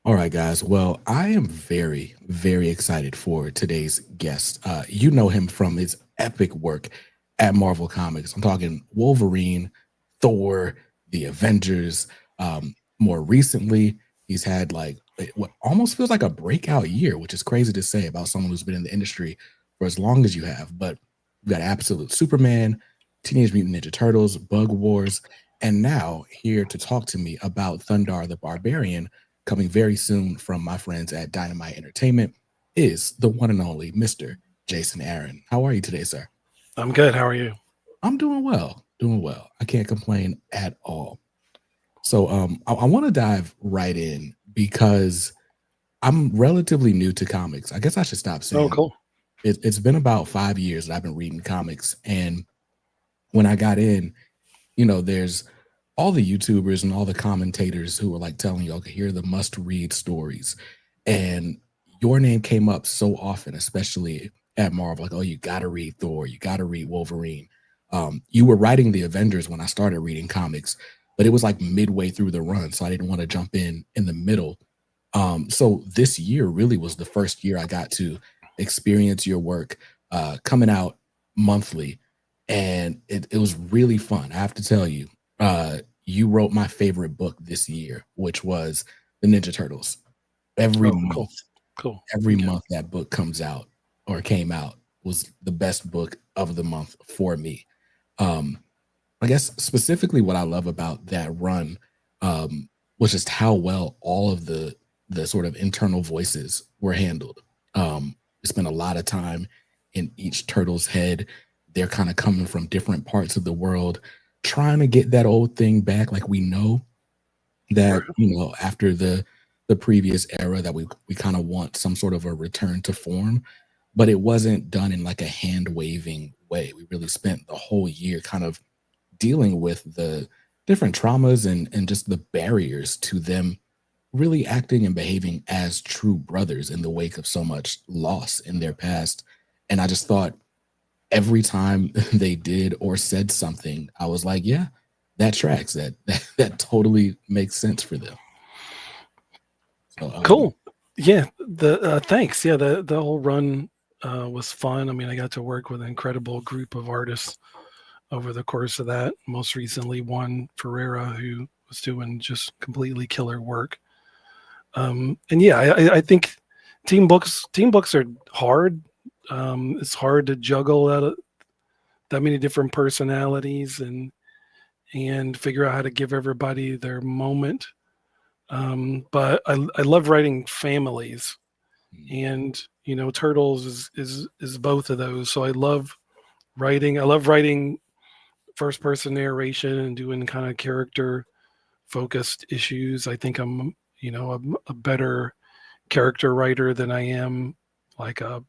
All right, guys. Well, I am very, very excited for today's guest. You know him from his epic work at Marvel Comics. I'm talking Wolverine, Thor, the Avengers. More recently, he's had like what almost feels like a breakout year, which is crazy to say about someone who's been in the industry for as long as you have. But we've got Absolute Superman, Teenage Mutant Ninja Turtles, Bug Wars, and now here to talk to me about Thundarr the Barbarian coming very soon from my friends at Dynamite Entertainment is the one and only Mr. Jason Aaron. How are you today, sir? I'm good. How are you? I'm doing well, doing well. I can't complain at all. So I want to dive right in because I'm relatively new to comics. I guess I should stop Oh, saying cool. it's been about 5 years that I've been reading comics. And when I got in, there's all the YouTubers and all the commentators who were like telling you, okay, here are the must read stories. And your name came up so often, especially at Marvel, like, oh, you got to read Thor, you got to read Wolverine. You were writing the Avengers when I started reading comics, but it was like midway through the run. So I didn't want to jump in the middle. So this year really was the first year I got to experience your work coming out monthly. And it was really fun. I have to tell you, you wrote my favorite book this year, which was the Ninja Turtles. Every Oh, cool. month, Cool. every Okay. month that book comes out or came out was the best book of the month for me. Um, I guess specifically what I love about that run was just how well all of the sort of internal voices were handled. We spent a lot of time in each turtle's head. They're kind of coming from different parts of the world, trying to get that old thing back. Like we know Right. that after the previous era that we kind of want some sort of a return to form, but it wasn't done in like a hand waving way. We really spent the whole year kind of dealing with the different traumas and just the barriers to them really acting and behaving as true brothers in the wake of so much loss in their past. And I just thought every time they did or said something, I was like, yeah, that tracks. That totally makes sense for them. So Cool. Yeah. The thanks. Yeah. The whole run was fun. I mean, I got to work with an incredible group of artists over the course of that. Most recently, one Ferreira who was doing just completely killer work. And yeah, I think team books are hard. It's hard to juggle that many different personalities and figure out how to give everybody their moment. But I love writing families, and Turtles is both of those. So I love writing. I love writing first person narration and doing kind of character focused issues. I think I'm a better character writer than I am like a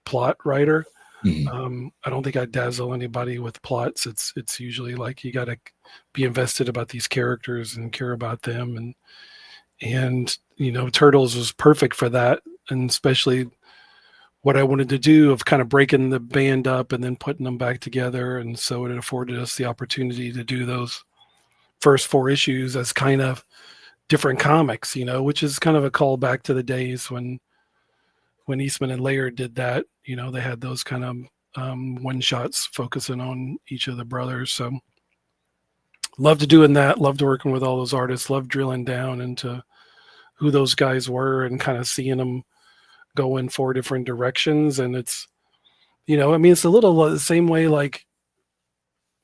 plot writer. mhm, I don't think I dazzle anybody with plots. It's usually like you got to be invested about these characters and care about them, and Turtles was perfect for that, and especially what I wanted to do of kind of breaking the band up and then putting them back together, and so it afforded us the opportunity to do those first four issues as kind of different comics, which is kind of a callback to the days when Eastman and Laird did that. They had those kind of one shots focusing on each of the brothers. So loved doing that. Loved working with all those artists. Loved drilling down into who those guys were and kind of seeing them go in four different directions. And I mean, it's a little the same way like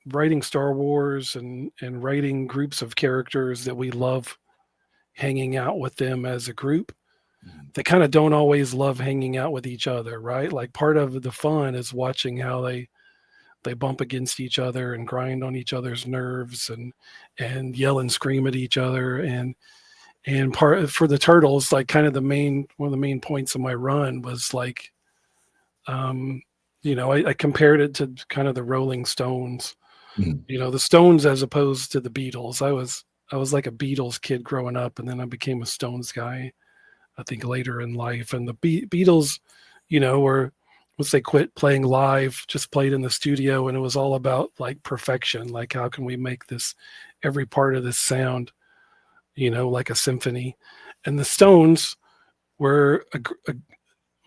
writing Star Wars and writing groups of characters that we love hanging out with them as a group. mhm, They kind of don't always love hanging out with each other, right? Like part of the fun is watching how they bump against each other and grind on each other's nerves and yell and scream at each other. And part for the turtles, like kind of one of the main points of my run was like um I compared it to kind of the Rolling Stones. mhm, The Stones as opposed to the Beatles. I was like a Beatles kid growing up, and then I became a Stones guy, I think, later in life. And the Beatles, were once they quit playing live, just played in the studio, and it was all about like perfection. Like, how can we make this every part of this sound like a symphony. And the Stones were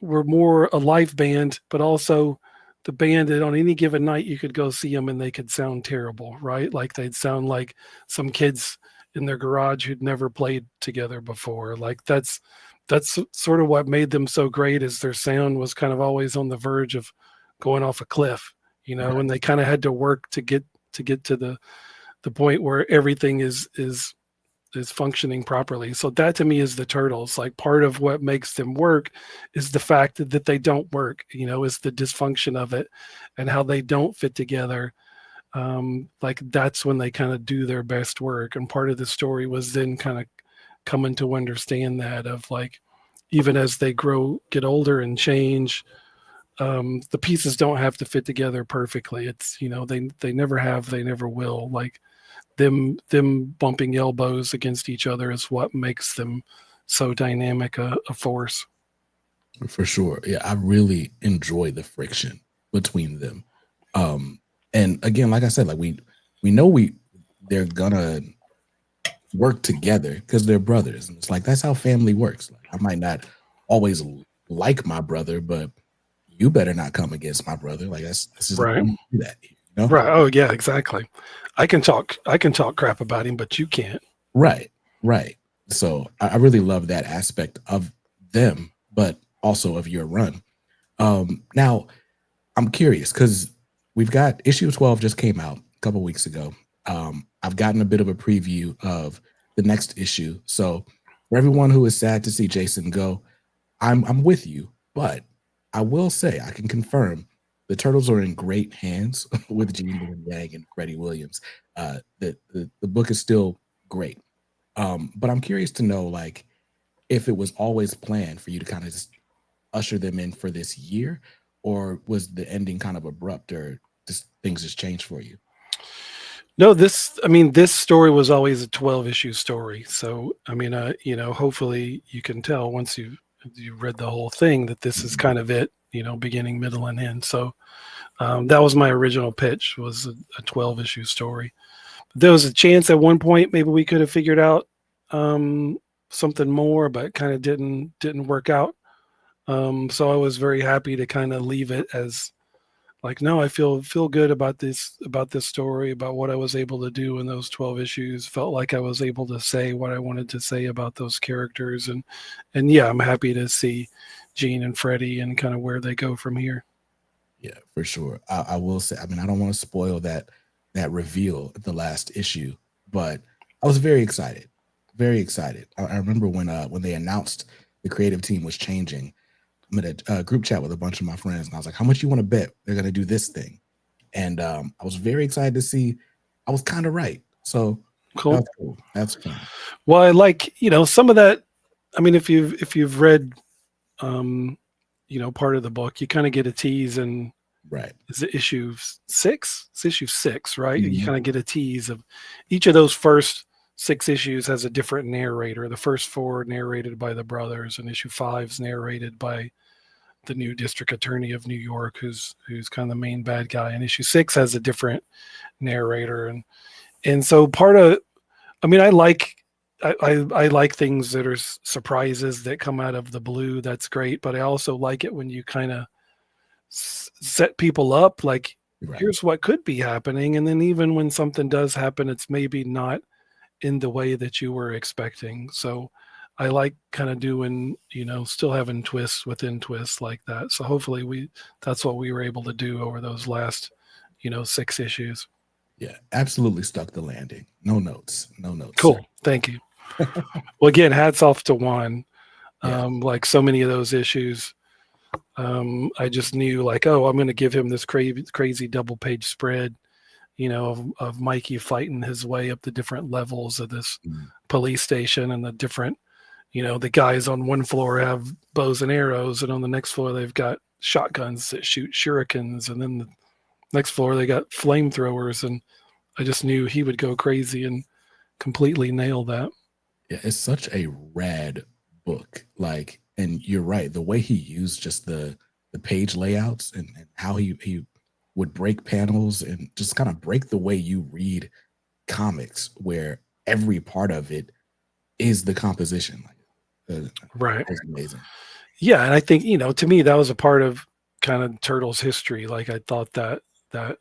were more a live band, but also the band that on any given night you could go see them and they could sound terrible, right? Like they'd sound like some kids in their garage who'd never played together before. Like that's sort of what made them so great, is their sound was kind of always on the verge of going off a cliff, Right. and they kind of had to work to get to the point where everything is functioning properly. So that to me is the Turtles. Like part of what makes them work is the fact that they don't work, is the dysfunction of it and how they don't fit together. Like that's when they kind of do their best work. And part of the story was then kind of coming to understand that, of like, even as they get older and change, the pieces don't have to fit together perfectly. It's, they never have, they never will. Like them bumping elbows against each other is what makes them so dynamic a force. For sure. Yeah, I really enjoy the friction between them. And again, like I said, like we know they're gonna work together because they're brothers. And it's like that's how family works. Like I might not always like my brother, but you better not come against my brother. Like that's just Right. don't do that, Right. Oh yeah, exactly. I can talk crap about him, but you can't. Right, right. So I really love that aspect of them, but also of your run. Now I'm curious because we've got issue 12 just came out a couple weeks ago. I've gotten a bit of a preview of the next issue. So for everyone who is sad to see Jason go, I'm with you, but I will say I can confirm the Turtles are in great hands with Gene Yang and Freddie Williams. The book is still great. But I'm curious to know, like, if it was always planned for you to kind of just usher them in for this year, or was the ending kind of abrupt, or just things just changed for you? No, this story was always a 12 issue story. So, hopefully you can tell once you read the whole thing that this is kind of it, beginning, middle, and end. So, that was my original pitch, was a 12 issue story. There was a chance at one point maybe we could have figured out something more, but kind of didn't work out. So I was very happy to kind of leave it as like, no, I feel good about this story, about what I was able to do in those 12 issues. Felt like I was able to say what I wanted to say about those characters, and yeah, I'm happy to see Gene and Freddie and kind of where they go from here. Yeah, for sure. I will say, I mean, I don't want to spoil that reveal at the last issue, but I was very excited, very excited. I remember when they announced the creative team was changing. I'm in a group chat with a bunch of my friends, and I was like, "How much you want to bet they're going to do this thing?" And I was very excited to see I was kind of right. So Cool. that's cool. That's fun. Well, I like, some of that. I mean, if you've read part of the book, you kind of get a tease, and Right. is it issue 6? It's issue 6, right? You Mhm. kind of get a tease of each of those first 6 issues has a different narrator. The first 4 narrated by the brothers, and issue 5 is narrated by the new district attorney of New York, who's kind of the main bad guy. And issue 6 has a different narrator, and so part of, I mean, I like things that are surprises that come out of the blue. That's great, but I also like it when you kind of set people up. Like, Right. here's what could be happening, and then even when something does happen, it's maybe not in the way that you were expecting. So I like kind of doing, still having twists within twists like that. So hopefully that's what we were able to do over those last 6 issues. Yeah. Absolutely stuck the landing. No notes. No notes, sir. Cool, thank you. Well, again, hats off to Juan. Yeah. Like so many of those issues, I just knew, like, oh, I'm going to give him this crazy double page spread, of Mikey fighting his way up the different levels of this Mm. police station, and the different, the guys on one floor have bows and arrows, and on the next floor they've got shotguns that shoot shurikens, and then the next floor they got flamethrowers, and I just knew he would go crazy and completely nail that. Yeah, it's such a rad book. Like, and you're right. The way he used just the page layouts and how he would break panels and just kind of break the way you read comics, where every part of it is the composition. Right. It's amazing. Yeah, and I think, to me that was a part of kind of Turtles history. Like I thought that I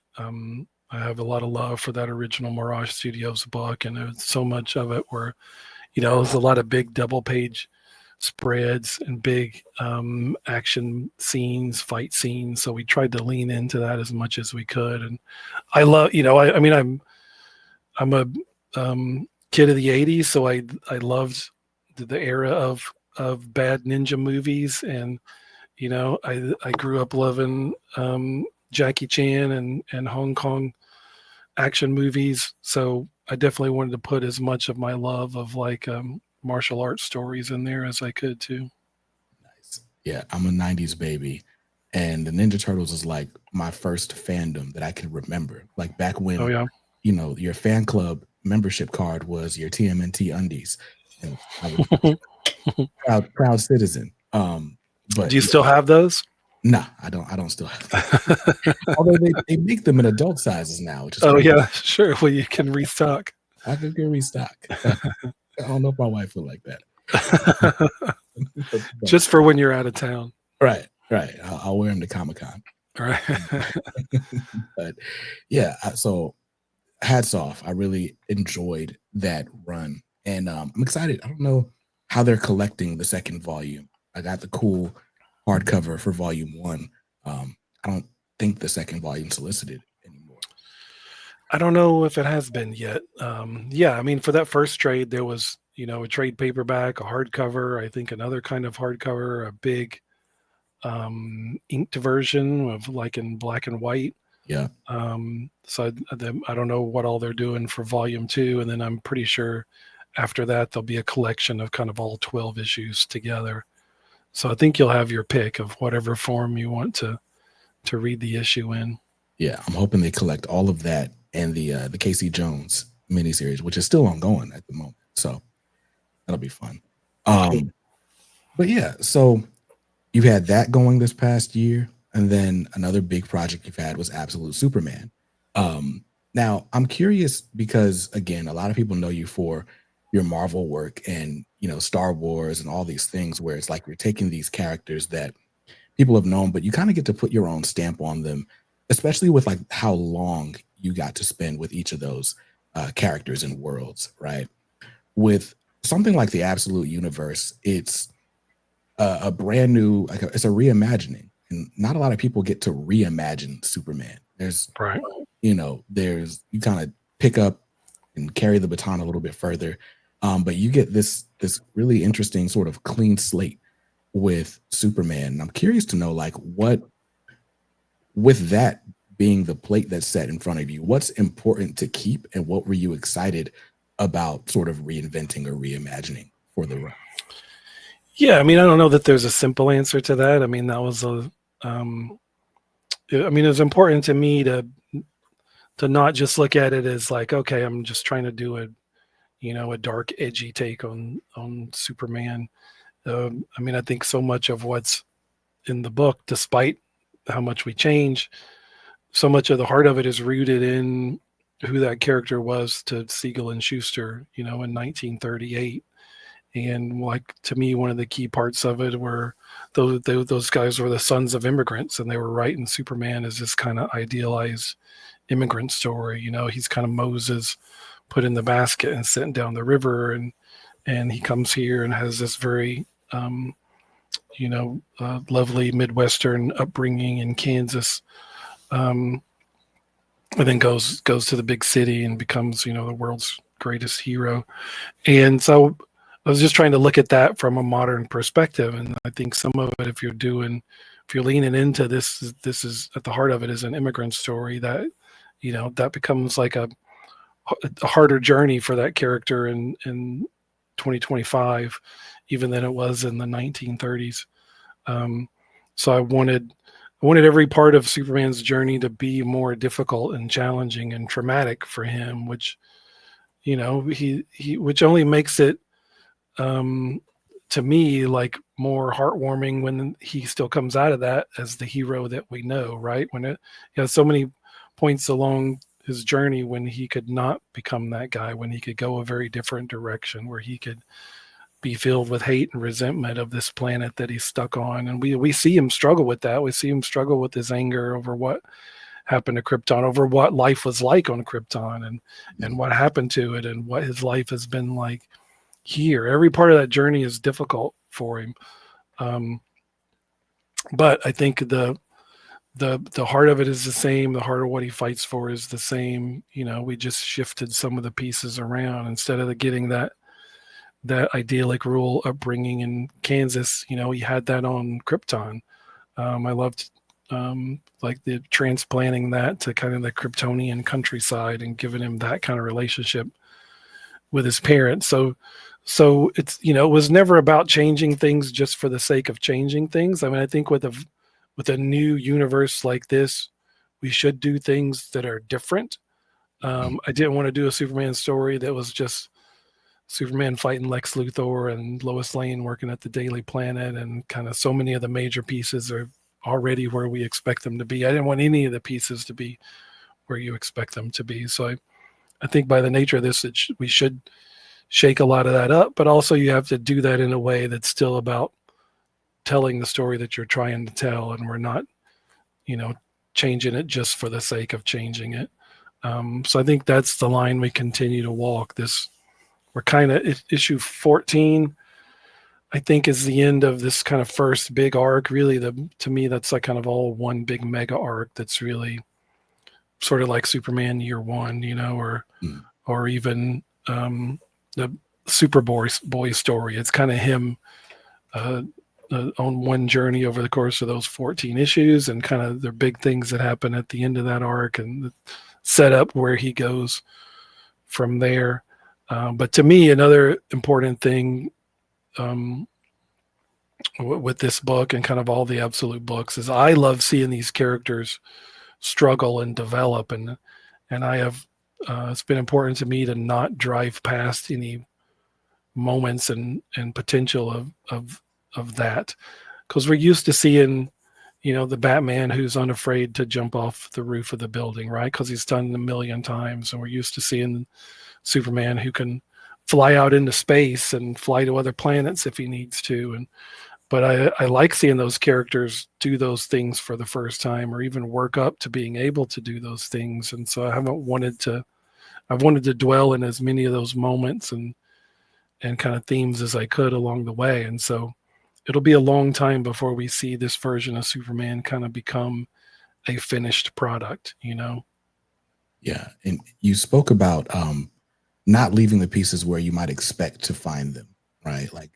have a lot of love for that original Mirage Studios book, and there's so much of it where, there's a lot of big double page spreads and big action scenes, fight scenes. So we tried to lean into that as much as we could. And I love, I mean, I'm a kid of the '80s, so I loved the era of bad ninja movies, and I grew up loving Jackie Chan and Hong Kong action movies. So I definitely wanted to put as much of my love of like martial arts stories in there as I could too. Nice. Yeah, I'm a 90s baby. And the Ninja Turtles is like my first fandom that I can remember. Like back Oh when, yeah. Your fan club membership card was your TMNT undies. And I was proud citizen. But Do you still have those? nah, I don't still have them. Although they make them in adult sizes now, which is Oh crazy. yeah, sure. Well, you can restock. I could get restock. I don't know if my wife would like that. Just for when you're out of town. Right. I'll wear them to Comic-Con. All right. But yeah, so hats off. I really enjoyed that run. And I'm excited. I don't know how they're collecting the second volume. I got the cool hardcover for volume 1. I don't think the second volume solicited anymore. I don't know if it has been yet. Yeah, I mean, for that first trade, there was, a trade paperback, a hardcover, I think another kind of hardcover, a big inked version of like in black and white. Yeah. So I don't know what all they're doing for volume 2. And then I'm pretty sure after that, there'll be a collection of kind of all 12 issues together. So I think you'll have your pick of whatever form you want to read the issue in. Yeah, I'm hoping they collect all of that and the Casey Jones miniseries, which is still ongoing at the moment. So that'll be fun. But yeah, so you've had that going this past year, and then another big project you've had was Absolute Superman. Now I'm curious because again, a lot of people know you for your Marvel work and Star Wars and all these things where it's like you're taking these characters that people have known, but you kind of get to put your own stamp on them, especially with like how long you got to spend with each of those characters and worlds, right? With something like the Absolute Universe, it's a brand new, it's a reimagining, and not a lot of people get to reimagine Superman. There's, right. You kind of pick up and carry the baton a little bit further, but you get this really interesting sort of clean slate with Superman. And I'm curious to know, like, what, with that being the plate that's set in front of you, what's important to keep, and what were you excited about sort of reinventing or reimagining for the run? Yeah, I mean, I don't know that there's a simple answer to that. I mean, that was it was important to me to not just look at it as like, okay, I'm just trying to do a dark, edgy take on Superman. I mean, I think so much of what's in the book, despite how much we change, so much of the heart of it is rooted in who that character was to Siegel and Schuster, in 1938. And like, to me, one of the key parts of it were those guys were the sons of immigrants, and they were writing Superman as this kind of idealized immigrant story. He's kind of Moses put in the basket and sent down the river, and he comes here and has this very lovely Midwestern upbringing in Kansas, and then goes to the big city and becomes the world's greatest hero. And so I was just trying to look at that from a modern perspective, and I think some of it, if you're leaning into this is at the heart of it is an immigrant story that that becomes like a harder journey for that character in 2025 even than it was in the 1930s. So I wanted every part of Superman's journey to be more difficult and challenging and traumatic for him, which which only makes it to me like more heartwarming when he still comes out of that as the hero that we know, right? When it has so many points along his journey when he could not become that guy, when he could go a very different direction, where he could be filled with hate and resentment of this planet that he's stuck on. And we see him struggle with that. We see him struggle with his anger over what happened to Krypton, over what life was like on Krypton, and what happened to it, and what his life has been like here. Every part of that journey is difficult for him. But I think the heart of it is the same. The heart of what he fights for is the same. We just shifted some of the pieces around. Instead of getting that idyllic rural upbringing in Kansas, he had that on Krypton. I loved like the transplanting that to kind of the Kryptonian countryside and giving him that kind of relationship with his parents. So it's, it was never about changing things just for the sake of changing things. I mean, I think with a new universe like this, we should do things that are different. I didn't want to do a Superman story that was just Superman fighting Lex Luthor and Lois Lane working at the Daily Planet, and kind of so many of the major pieces are already where we expect them to be. I didn't want any of the pieces to be where you expect them to be. So I think by the nature of this, we should shake a lot of that up, but also you have to do that in a way that's still about telling the story that you're trying to tell, and we're not, changing it just for the sake of changing it. So I think that's the line we continue to walk. We're kind of issue 14, I think, is the end of this kind of first big arc. Really, to me, that's like kind of all one big mega arc that's really sort of like Superman Year One, or even the Superboy story. It's kind of him on one journey over the course of those 14 issues, and kind of the big things that happen at the end of that arc, and the setup where he goes from there. But to me, another important thing with this book and kind of all the Absolute books is I love seeing these characters struggle and develop, and I have it's been important to me to not drive past any moments and potential of that, because we're used to seeing the Batman who's unafraid to jump off the roof of the building, right? Because he's done it a million times. And we're used to seeing Superman who can fly out into space and fly to other planets if he needs to. But I like seeing those characters do those things for the first time, or even work up to being able to do those things. And so I've wanted to dwell in as many of those moments and kind of themes as I could along the way. And so it'll be a long time before we see this version of Superman kind of become a finished product, Yeah. And you spoke about not leaving the pieces where you might expect to find them, right? Like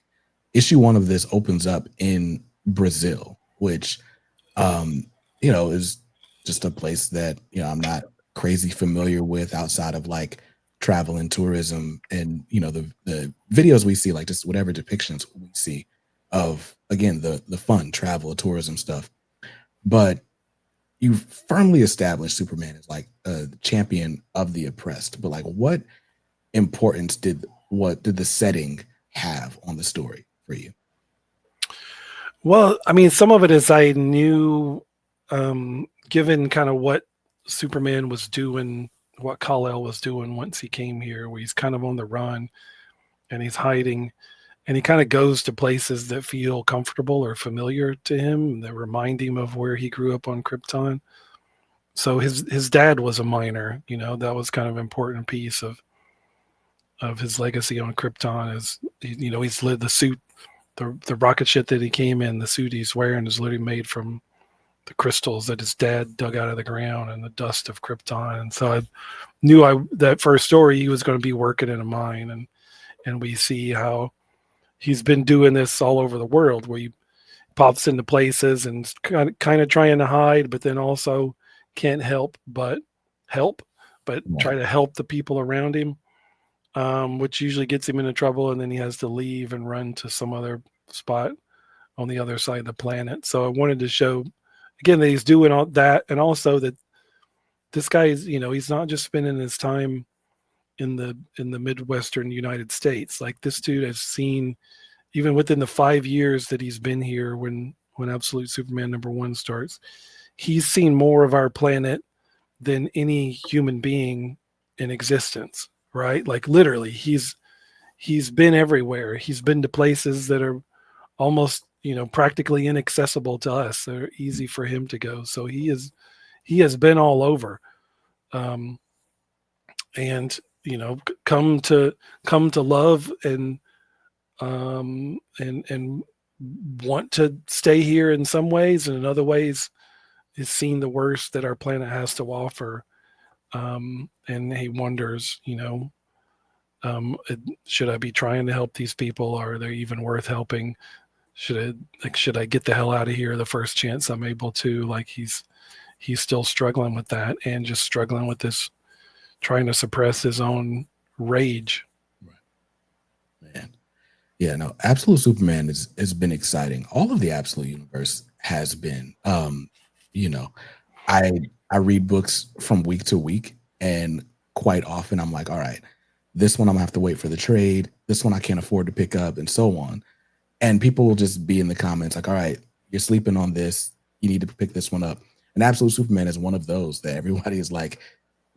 issue 1 of this opens up in Brazil, which, is just a place that, I'm not crazy familiar with outside of like travel and tourism and, the videos we see, like just whatever depictions we see of, again, the fun travel, tourism stuff. But you firmly established Superman as like a champion of the oppressed. But like, what importance did the setting have on the story for you? Well, I mean, some of it is I knew, given kind of what Superman was doing, what Kal-El was doing once he came here, where he's kind of on the run and he's hiding, and he kind of goes to places that feel comfortable or familiar to him, that remind him of where he grew up on Krypton. So his dad was a miner, that was kind of an important piece of his legacy on Krypton. Is he's lived the suit, the rocket ship that he came in, the suit he's wearing is literally made from the crystals that his dad dug out of the ground and the dust of Krypton. And so I knew that first story he was going to be working in a mine, and we see how he's been doing this all over the world, where he pops into places and kind of trying to hide, but then also can't help but try to help the people around him, which usually gets him into trouble, and then he has to leave and run to some other spot on the other side of the planet. So I wanted to show, again, that he's doing all that, and also that this guy is, he's not just spending his time in the Midwestern United States. Like, this dude has seen, even within the 5 years that he's been here, when Absolute Superman #1 starts, he's seen more of our planet than any human being in existence, right? Like literally, he's been everywhere. He's been to places that are almost, practically inaccessible to us. They're easy for him to go. So he has been all over. Um, and come to love and want to stay here in some ways, and in other ways is seen the worst that our planet has to offer. And he wonders, should I be trying to help these people? Are they even worth helping? Should I get the hell out of here the first chance I'm able to? Like he's still struggling with that, and just struggling with this, trying to suppress his own rage. Right. Man. Yeah, no, Absolute Superman has been exciting. All of the Absolute universe has been. You know, I I read books from week to week, and quite often I'm like, all right, this one I'm gonna have to wait for the trade. This one I can't afford to pick up, and so on. And people will just be in the comments like, all right, you're sleeping on this. You need to pick this one up. And Absolute Superman is one of those that everybody is like,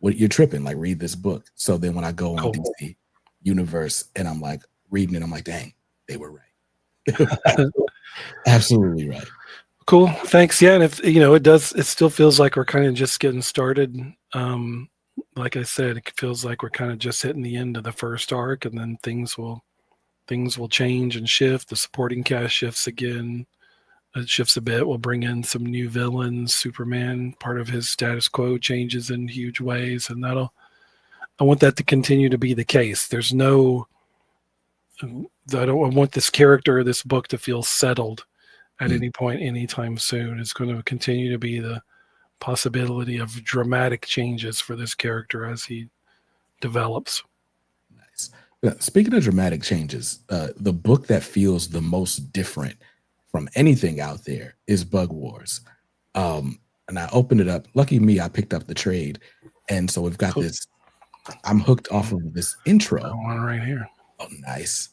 what, you're tripping, like read this book. So then when I go on Cool. DC Universe and I'm like reading it, I'm like, dang, they were right. Absolutely right. Cool. Thanks. Yeah. And if, it still feels like we're kind of just getting started. Like I said, it feels like we're kind of just hitting the end of the first arc, and then things will change and shift. The supporting cast shifts again. It shifts a bit. We'll bring in some new villains. Superman, part of his status quo, changes in huge ways, and I want that to continue to be the case. There's no, I want this character or this book to feel settled at any point, anytime soon. It's going to continue to be the possibility of dramatic changes for this character as he develops. Nice. Speaking of dramatic changes, the book that feels the most different from anything out there is Bug Wars. And I opened it up. Lucky me, I picked up the trade. And so we've got this. I'm hooked off of this intro. One right here. Oh, nice.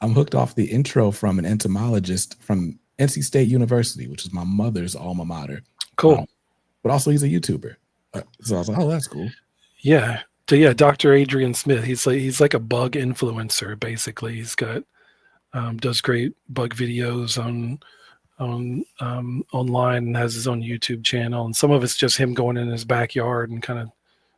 I'm hooked off the intro from an entomologist from NC State University, which is my mother's alma mater. Cool. But also he's a YouTuber. So I was like, oh, that's cool. Yeah. So yeah, Dr. Adrian Smith. He's like a bug influencer, basically. He's got does great bug videos online, and has his own YouTube channel. And some of it's just him going in his backyard and kind of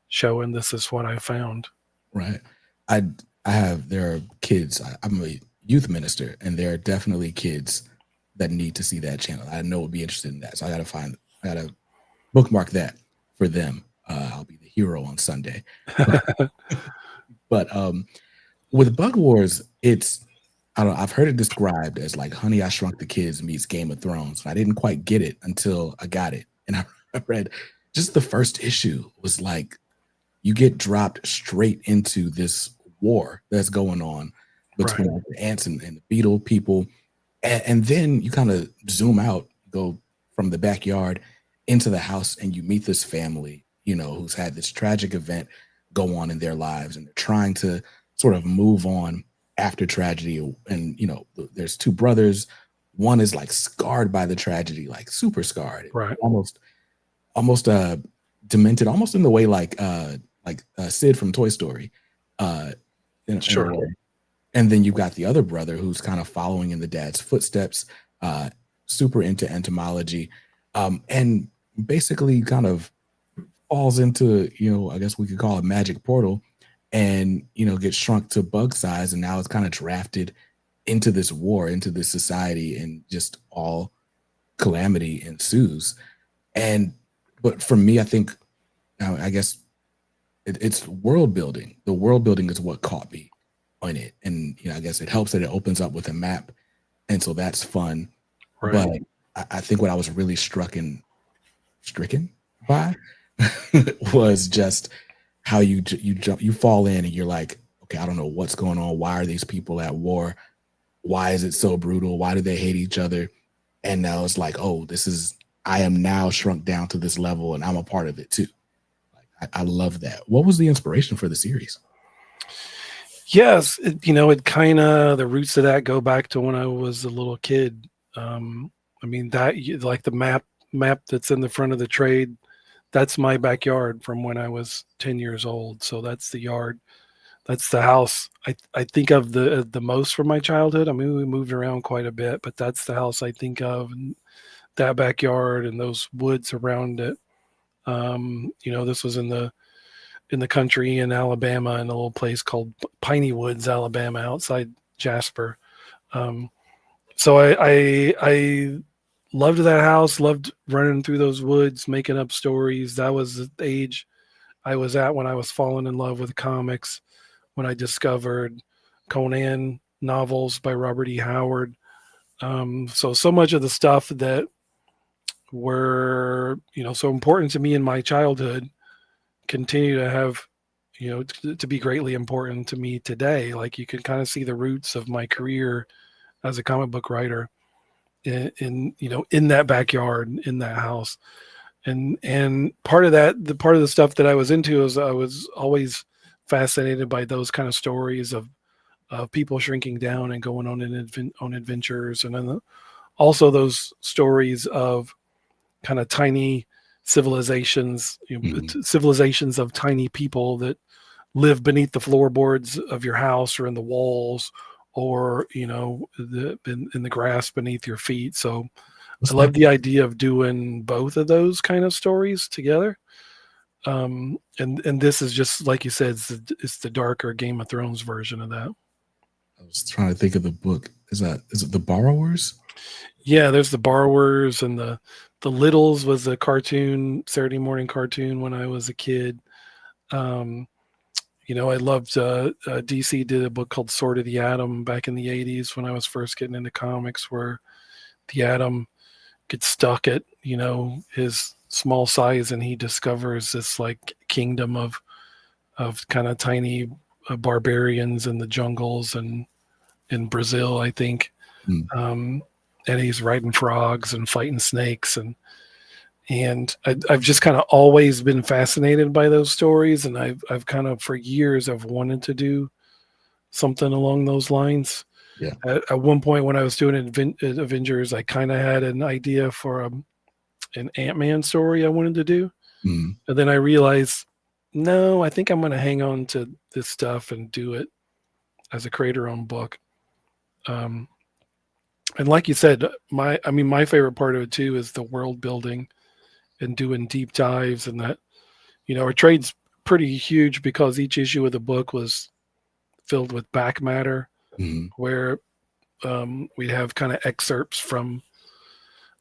showing, this is what I found. Right. There are kids. I'm a youth minister, and there are definitely kids that need to see that channel. I know would be interested in that. So I gotta bookmark that for them. I'll be the hero on Sunday. But with Bug Wars, I've heard it described as like Honey, I Shrunk the Kids meets Game of Thrones. And I didn't quite get it until I got it. And I read just the first issue was like, you get dropped straight into this war that's going on between right. the ants and the beetle people. And then you kind of zoom out, go from the backyard into the house, and you meet this family, who's had this tragic event go on in their lives. And they're trying to sort of move on after tragedy. And, there's two brothers. One is like scarred by the tragedy, like super scarred, right? Almost demented, almost in the way like Sid from Toy Story. Sure. And then you've got the other brother who's kind of following in the dad's footsteps, super into entomology, and basically kind of falls into, I guess we could call it magic portal, and, gets shrunk to bug size. And now it's kind of drafted into this war, into this society, and just all calamity ensues. But for me, I think, I guess it's world building. The world building is what caught me on it. And, I guess it helps that it opens up with a map. And so that's fun. Right. But I think what I was really stricken by was just how you fall in and you're like, okay, I don't know what's going on. Why are these people at war? Why is it so brutal? Why do they hate each other? And now it's like, oh, I am now shrunk down to this level, and I'm a part of it too. I love that. What was the inspiration for the series? Yes, it kind of, the roots of that go back to when I was a little kid. That, like the map that's in the front of the trade, that's my backyard from when I was 10 years old. So that's the yard. That's the house I think of the most from my childhood. I mean, we moved around quite a bit, but that's the house I think of, and that backyard and those woods around it. This was in the country in Alabama, in a little place called Piney Woods, Alabama, outside Jasper. Um, so I loved that house, loved running through those woods, making up stories. That was the age I was at when I was falling in love with comics, when I discovered Conan novels by Robert E. Howard. So much of the stuff that were, so important to me in my childhood continue to have, to be greatly important to me today. Like, you can kind of see the roots of my career as a comic book writer in that backyard, in that house. And part of the stuff that I was into is I was always fascinated by those kind of stories of people shrinking down and going on adventures, and then also those stories of kind of tiny civilizations, civilizations of tiny people that live beneath the floorboards of your house or in the walls, or in the grass beneath your feet. So I love the idea of doing both of those kind of stories together. And this is just like you said, it's the darker Game of Thrones version of that. I was trying to think of the book. Is it The Borrowers? Yeah, there's The Borrowers, and the Littles was a cartoon, Saturday morning cartoon when I was a kid. I loved DC did a book called Sword of the Atom back in the 80s when I was first getting into comics, where the Atom gets stuck at his small size, and he discovers this like kingdom of kind of tiny barbarians in the jungles and in Brazil, I think. And he's riding frogs and fighting snakes, and I've just kind of always been fascinated by those stories, and I've kind of for years I've wanted to do something along those lines. Yeah. At one point when I was doing Avengers, I kind of had an idea for an Ant-Man story I wanted to do, and then I realized, no, I think I'm going to hang on to this stuff and do it as a creator-owned book. And like you said, my favorite part of it too is the world building and doing deep dives, and that, our trade's pretty huge because each issue of the book was filled with back matter, where we'd have kind of excerpts from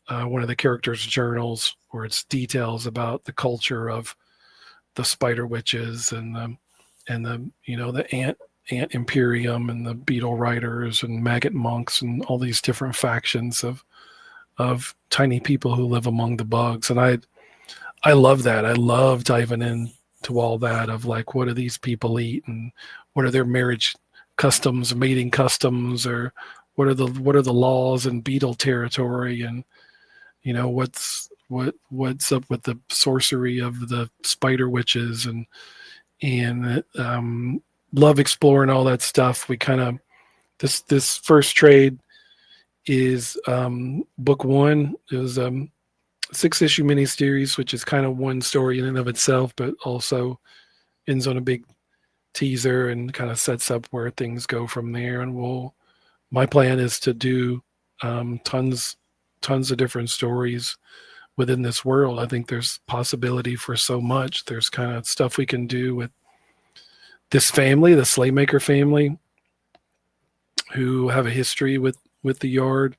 one of the characters' journals, where it's details about the culture of the spider witches and the ant imperium and the beetle riders and maggot monks and all these different factions of tiny people who live among the bugs. And I love that. I love diving into all that of like, what do these people eat, and what are their marriage customs, mating customs, or what are the laws in beetle territory, and what's up with the sorcery of the spider witches, and love exploring all that stuff. We kind of this first trade is book one. It was 6-issue miniseries, which is kind of one story in and of itself, but also ends on a big teaser and kind of sets up where things go from there. And my plan is to do tons of different stories within this world. I think there's possibility for so much. There's kind of stuff we can do with this family, the Slaymaker family, who have a history with the yard.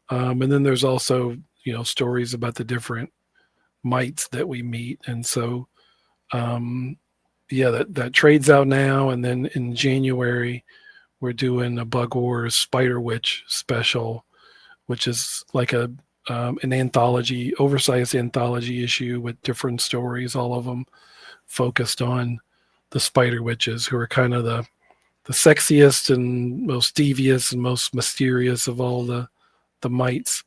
And then there's also, stories about the different mites that we meet. And so, that trade's out now. And then in January, we're doing a Bug Wars Spider Witch special, which is like an anthology, oversized anthology issue with different stories, all of them focused on the spider witches, who are kind of the sexiest and most devious and most mysterious of all the mites.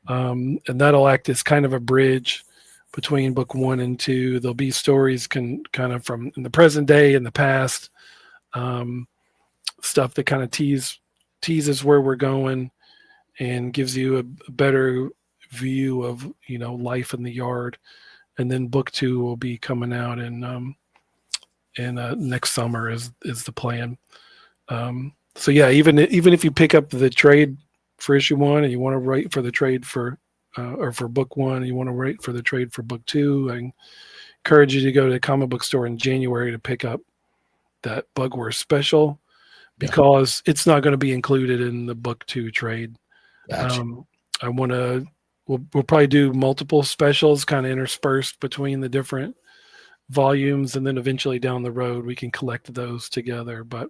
And that'll act as kind of a bridge between book 1 and 2. There'll be stories kind of from in the present day and the past, stuff that kind of teases where we're going and gives you a better view of life in the yard and then book 2 will be coming out in next summer is the plan. So yeah, even if you pick up the trade for issue 1 and you want to write for the trade for or for book 1, and you want to write for the trade for book 2, I encourage you to go to the comic book store in January to pick up that Bug Wars special, because it's not going to be included in the book 2 trade. Gotcha. I want to. We'll probably do multiple specials, kind of interspersed between the different volumes, and then eventually down the road we can collect those together. But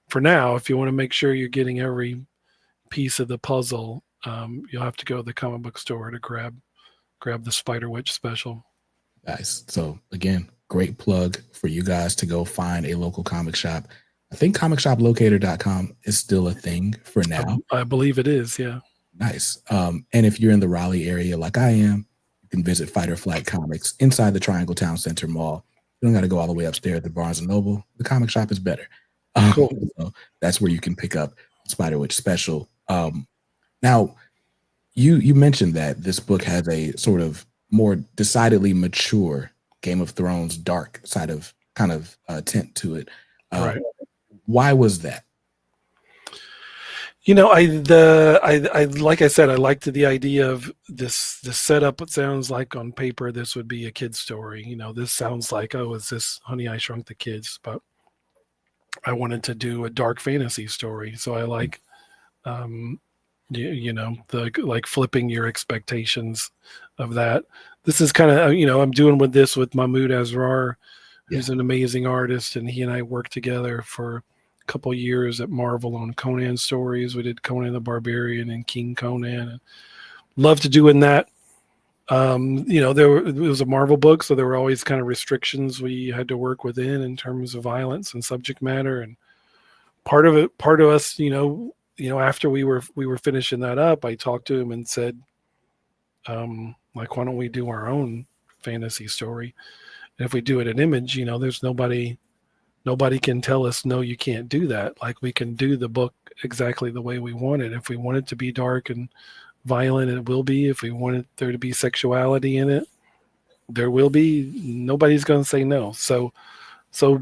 for now, if you want to make sure you're getting every piece of the puzzle, you'll have to go to the comic book store to grab the Spider Witch special. Nice. So again, great plug for you guys to go find a local comic shop. I think comicshoplocator.com is still a thing for now. I believe it is, yeah. Nice. And if you're in the Raleigh area like I am, you can visit Fight or Flight Comics inside the Triangle Town Center Mall. You don't got to go all the way upstairs to Barnes & Noble. The comic shop is better. Cool. So that's where you can pick up Spider Witch special. Now, you mentioned that this book has a sort of more decidedly mature Game of Thrones dark side of kind of tint to it. Right. Why was that? You know, I like I said, I liked the idea of this setup. It sounds like on paper this would be a kid's story. You know, this sounds like, oh, is this Honey, I Shrunk the Kids? But I wanted to do a dark fantasy story, so I like, you know, the like flipping your expectations of that. This is kind of, you know, I'm doing with this with Mahmoud Asrar, who's an amazing artist, and he and I worked together for couple years at Marvel on Conan stories. We did Conan the Barbarian and King Conan, and loved doing that. You know, it was a Marvel book, so there were always kind of restrictions we had to work within in terms of violence and subject matter. And part of us, you know, after we were finishing that up, I talked to him and said, like, why don't we do our own fantasy story? And if we do it in Image, you know, there's nobody can tell us, no, you can't do that. Like, we can do the book exactly the way we want it. If we want it to be dark and violent, it will be. If we want there to be sexuality in it, there will be. Nobody's going to say no. So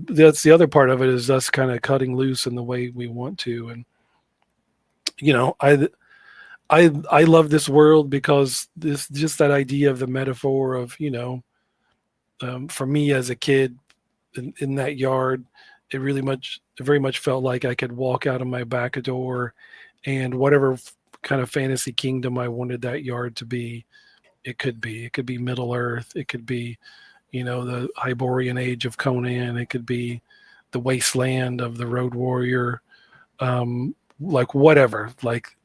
that's the other part of it, is us kind of cutting loose in the way we want to. And, you know, I love this world because just that idea of the metaphor of, you know, for me as a kid, in that yard, it very much felt like I could walk out of my back door, and whatever kind of fantasy kingdom I wanted that yard to be, it could be Middle Earth, it could be, you know, the Hyborian age of Conan, it could be the wasteland of the Road Warrior, like whatever, like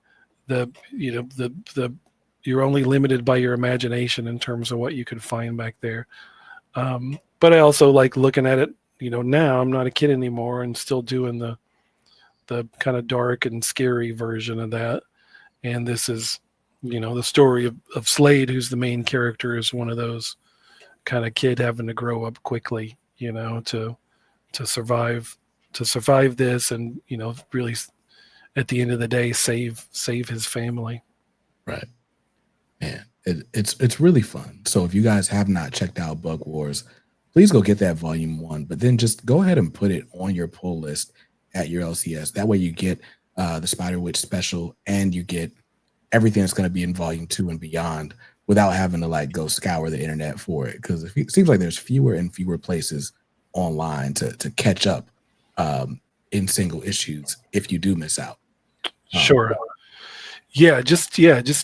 you're only limited by your imagination in terms of what you could find back there. But I also like looking at it, you know, now I'm not a kid anymore and still doing the kind of dark and scary version of that. And this is, you know, the story of Slade, who's the main character, is one of those kind of kid having to grow up quickly, you know, to survive this, and, you know, really at the end of the day, save his family. Right. Man, it's really fun. So if you guys have not checked out Bug Wars, please go get that volume 1, but then just go ahead and put it on your pull list at your LCS. That way you get the Spider Witch special, and you get everything that's going to be in volume 2 and beyond without having to like go scour the internet for it. Because it seems like there's fewer and fewer places online to catch up in single issues if you do miss out. Sure. Yeah, just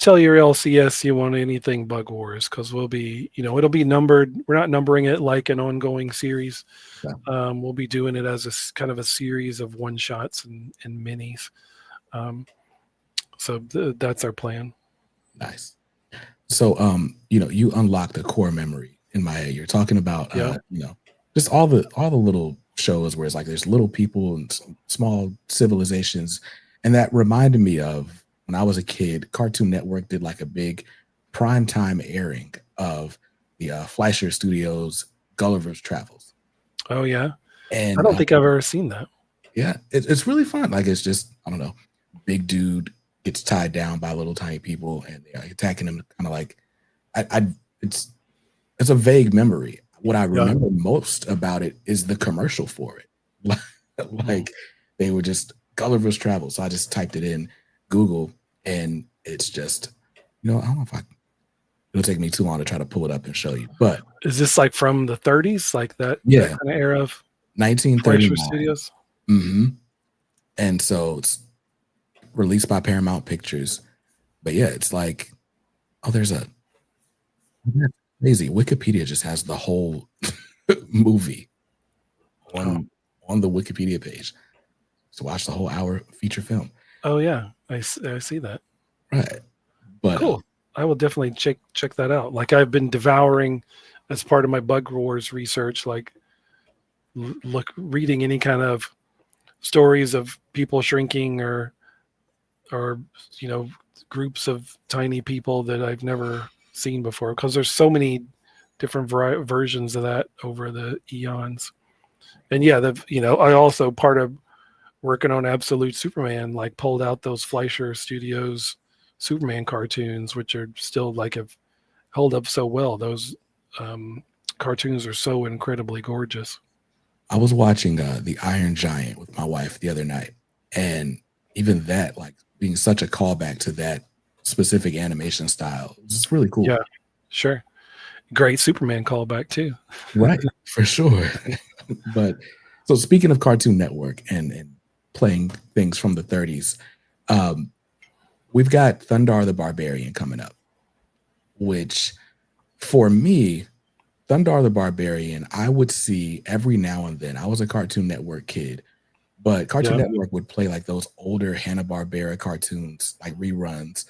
tell your LCS you want anything Bug Wars, because we'll be, you know, it'll be numbered. We're not numbering it like an ongoing series. Yeah. We'll be doing it as a kind of a series of one shots and minis. So that's our plan. Nice. So, you know, you unlocked a core memory in my head. You're talking about, you know, just all the little shows where it's like there's little people and small civilizations, and that reminded me of when I was a kid. Cartoon Network did like a big primetime airing of the Fleischer Studios Gulliver's Travels. Oh yeah, and I don't think I've ever seen that. Yeah, it's really fun. Like, it's just, I don't know, big dude gets tied down by little tiny people, and they're attacking him. Kind of like, it's a vague memory. What I Yeah. remember most about it is the commercial for it. Mhm. Like they were just Gulliver's Travel. So I just typed it in Google and it's just, I don't know if it'll take me too long to try to pull it up and show you. But Is this like from the 30s, like that yeah, kind of era of Fleischer 1939. Studios? Hmm. And so it's released by Paramount Pictures. But yeah, it's like, oh, that's crazy. Wikipedia just has the whole movie Oh, on on the Wikipedia page. So watch the whole hour feature film. oh yeah, I see that. Right. But Cool. I will definitely check that out. Like I've been devouring as part of my Bug Wars research, like look reading any kind of stories of people shrinking or groups of tiny people that I've never seen before because there's so many different versions of that over the eons. And yeah, I also part of working on Absolute Superman, like pulled out those Fleischer Studios Superman cartoons, which are still like have held up so well. Those um, cartoons are so incredibly gorgeous. I was watching The Iron Giant with my wife the other night. And even that, like being such a callback to that specific animation style, it's really cool. Yeah, sure. Great Superman callback too. Right. For sure. But so speaking of Cartoon Network and playing things from the 30s, um, we've got Thundarr the Barbarian coming up, which for me, Thundarr the Barbarian, I would see every now and then. I was a Cartoon Network kid, but Cartoon Yeah. Network would play like those older Hanna-Barbera cartoons, like reruns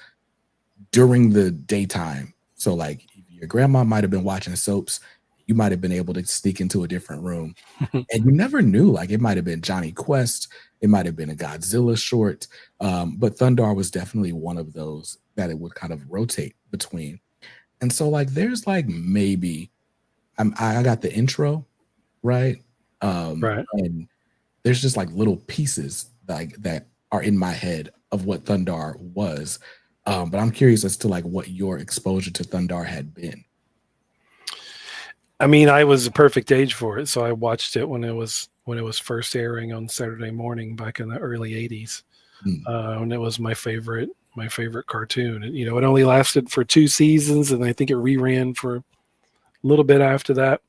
during the daytime. So like your grandma might have been watching soaps, you might have been able to sneak into a different room. And you never knew, like it might have been Johnny Quest, it might have been a Godzilla short. But Thundarr was definitely one of those that it would kind of rotate between. And so like there's like maybe I got the intro, right? Right. And there's just like little pieces like that are in my head of what Thundarr was. But I'm curious as to like what your exposure to Thundarr had been. I mean, I was a perfect age for it, so I watched it when it was first airing on Saturday morning back in the early '80s, Mm, and it was my favorite cartoon. And, it only lasted for 2 seasons, and I think it reran for a little bit after that.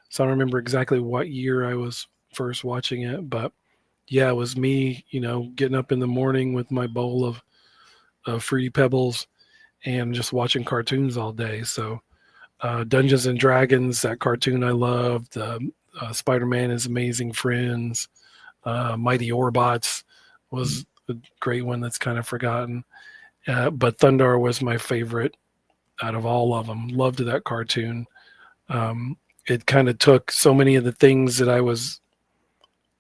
So I don't remember exactly what year I was first watching it, but yeah, it was me, getting up in the morning with my bowl of Fruity Pebbles and just watching cartoons all day. So Dungeons and Dragons, that cartoon I loved, Spider-Man: His Amazing Friends, Mighty Orbots mm, was a great one that's kind of forgotten. But Thundarr was my favorite out of all of them. Loved that cartoon. It kind of took so many of the things that I was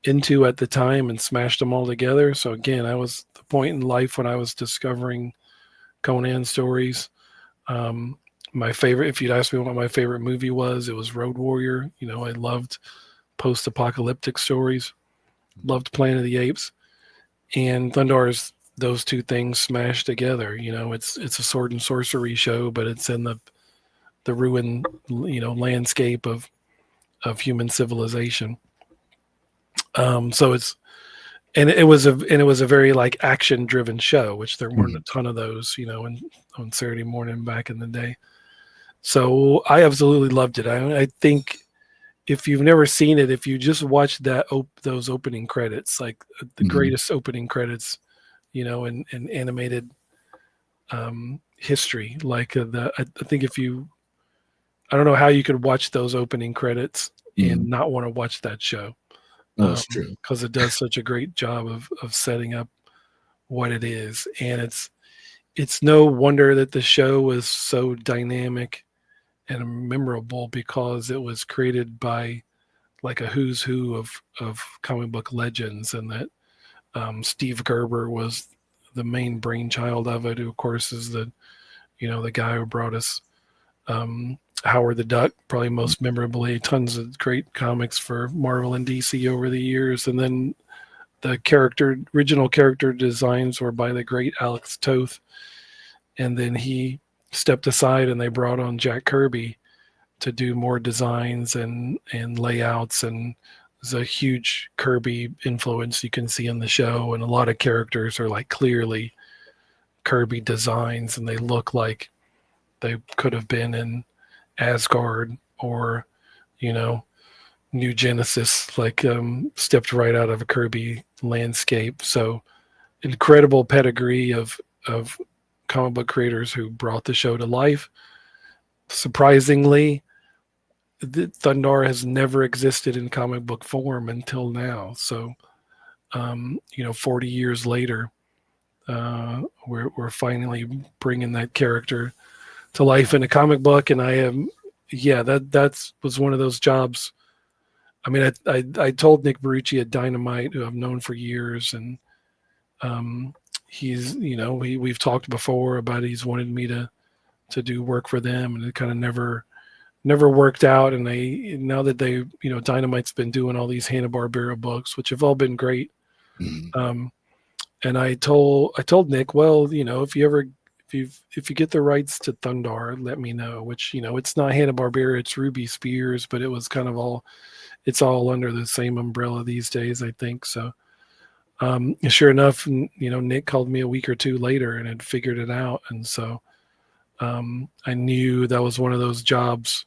into at the time and smashed them all together. So again, I was the point in life when I was discovering Conan stories. Um, my favorite, if you'd asked me what my favorite movie was, it was Road Warrior. I loved post-apocalyptic stories, mm, loved Planet of the Apes, and Thundarr's those two things smashed together. It's a sword and sorcery show, but it's in the ruined landscape of human civilization. So it's and it was a very like action driven show, which there weren't a mm, ton of those, on Saturday morning back in the day. So I absolutely loved it. I think if you've never seen it, if you just watch those opening credits, like the mhm, greatest opening credits, in animated history, like I think I don't know how you could watch those opening credits and mhm. not want to watch that show No, it's true. because it does such a great job of setting up what it is, and it's no wonder that the show was so dynamic and memorable because it was created by like a who's who of comic book legends, and that Steve Gerber was the main brainchild of it, who of course is the guy who brought us Howard the Duck, probably Mm, most memorably, tons of great comics for Marvel and DC over the years. And then the original character designs were by the great Alex Toth. And then he stepped aside and they brought on Jack Kirby do more designs and layouts, and there's a huge Kirby influence you can see in the show, and a lot of characters are like clearly Kirby designs, and they look like they could have been in Asgard or, you know, New Genesis, like stepped right out of a Kirby landscape. So incredible pedigree of comic book creators who brought the show to life. Surprisingly, Thundarr has never existed in comic book form until now. So, 40 years later, we're finally bringing that character to life in a comic book, and I am, yeah, that was one of those jobs. I mean, I told Nick Barucci at Dynamite, who I've known for years, and he's, we've talked before about he's wanted me to do work for them, and it kind of never worked out. And now that they, Dynamite's been doing all these Hanna-Barbera books, which have all been great. Mm-hmm. And I told Nick, well, if you get the rights to Thundarr, let me know. Which, it's not Hanna-Barbera, it's Ruby Spears, but it was kind of it's all under the same umbrella these days, I think. So, sure enough, Nick called me a week or two later and had figured it out. And so I knew that was one of those jobs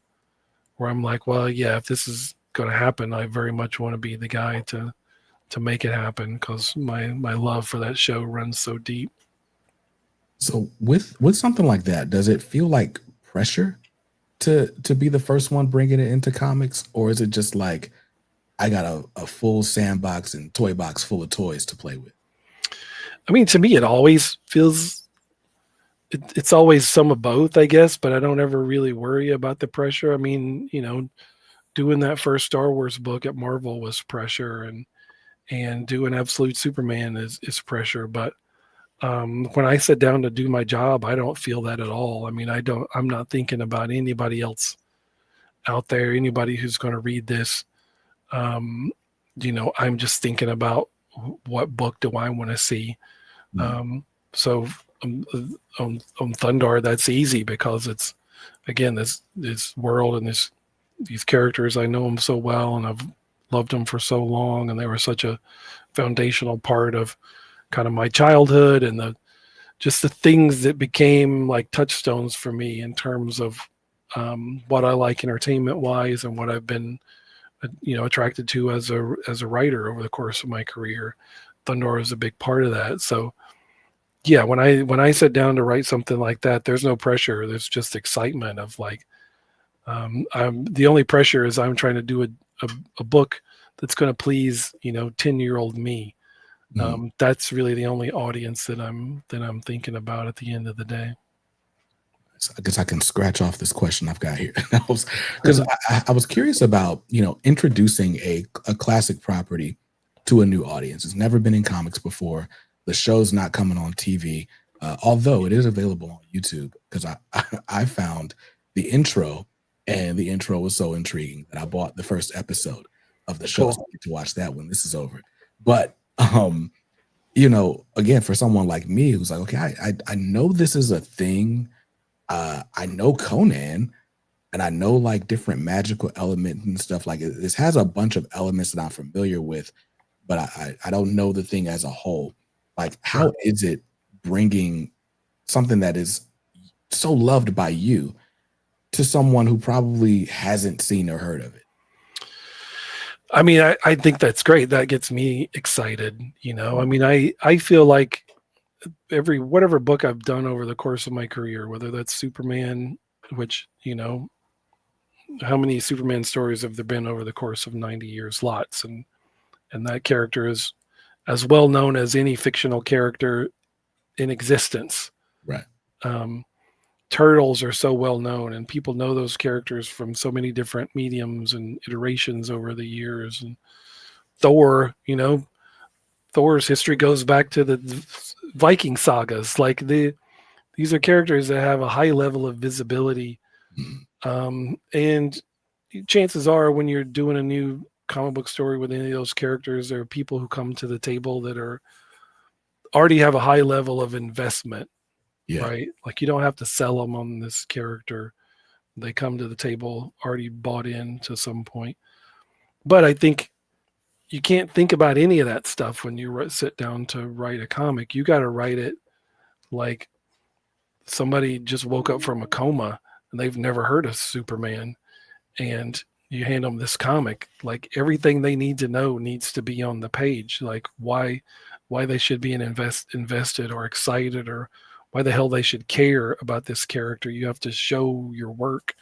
where I'm like, well, yeah, if this is going to happen, I very much want to be the guy to make it happen, because my love for that show runs so deep. So with something like that, does it feel like pressure to be the first one bringing it into comics, or is it just like, I got a full sandbox and toy box full of toys to play with? I mean, to me, it always feels, it's always some of both, I guess, but I don't ever really worry about the pressure. I mean, doing that first Star Wars book at Marvel was pressure, and doing Absolute Superman is pressure. But when I sit down to do my job, I don't feel that at all. I mean, I'm not thinking about anybody else out there, anybody who's going to read this. I'm just thinking about what book do I want to see. So on Thundarr, that's easy, because it's, again, this world and these characters, I know them so well, and I've loved them for so long, and they were such a foundational part of kind of my childhood, and the things that became like touchstones for me in terms of what I like entertainment wise, and what I've been attracted to as a writer over the course of my career. Thundarr is a big part of that. So yeah, when I sit down to write something like that, there's no pressure. There's just excitement of like, the only pressure is I'm trying to do a book that's going to please 10-year-old me. That's really the only audience that I'm thinking about at the end of the day. So I guess I can scratch off this question I've got here, because I was curious about introducing a classic property to a new audience. It's never been in comics before. The show's not coming on TV, although it is available on YouTube, because I found the intro, and the intro was so intriguing that I bought the first episode of the show. Cool. So I get to watch that when this is over. But again, for someone like me who's like, okay, I know this is a thing. I know Conan, and I know like different magical elements and stuff. Like this has a bunch of elements that I'm familiar with, but I don't know the thing as a whole. Like, how is it bringing something that is so loved by you to someone who probably hasn't seen or heard of it? I mean, I think that's great. That gets me excited. I mean, I feel like whatever book I've done over the course of my career, whether that's Superman, which, how many Superman stories have there been over the course of 90 years? Lots. And that character is as well known as any fictional character in existence. Right. Turtles are so well known, and people know those characters from so many different mediums and iterations over the years. And Thor, Thor's history goes back to the Viking sagas. Like these are characters that have a high level of visibility. And chances are, when you're doing a new comic book story with any of those characters, there are people who come to the table that already have a high level of investment. Yeah. Right? Like, you don't have to sell them on this character. They come to the table already bought in to some point. But I think you can't think about any of that stuff when you sit down to write a comic. You got to write it like somebody just woke up from a coma and they've never heard of Superman, and you hand them this comic, like everything they need to know needs to be on the page, like why they should be invested or excited, or why the hell they should care about this character. You have to show your work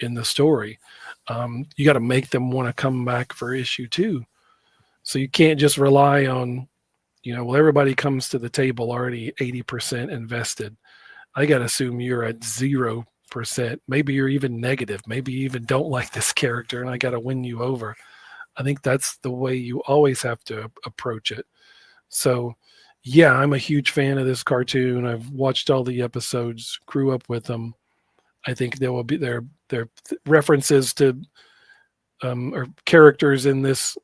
in the story. You got to make them want to come back for issue 2. So you can't just rely on, well, everybody comes to the table already 80% invested. I got to assume you're at 0%. Maybe you're even negative. Maybe you even don't like this character and I got to win you over. I think that's the way you always have to approach it. So, yeah, I'm a huge fan of this cartoon. I've watched all the episodes, grew up with them. I think there will be their references to or characters in this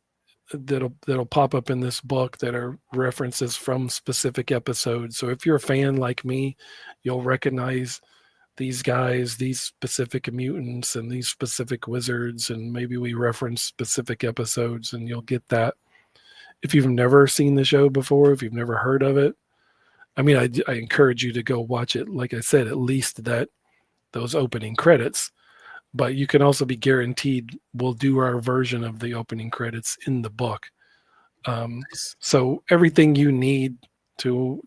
that'll pop up in this book that are references from specific episodes. So if you're a fan like me, you'll recognize these guys, these specific mutants, and these specific wizards, and maybe we reference specific episodes, and you'll get that. If you've never seen the show before, if you've never heard of it, I mean, I encourage you to go watch it. Like I said, at least those opening credits. But you can also be guaranteed we'll do our version of the opening credits in the book. So everything you need to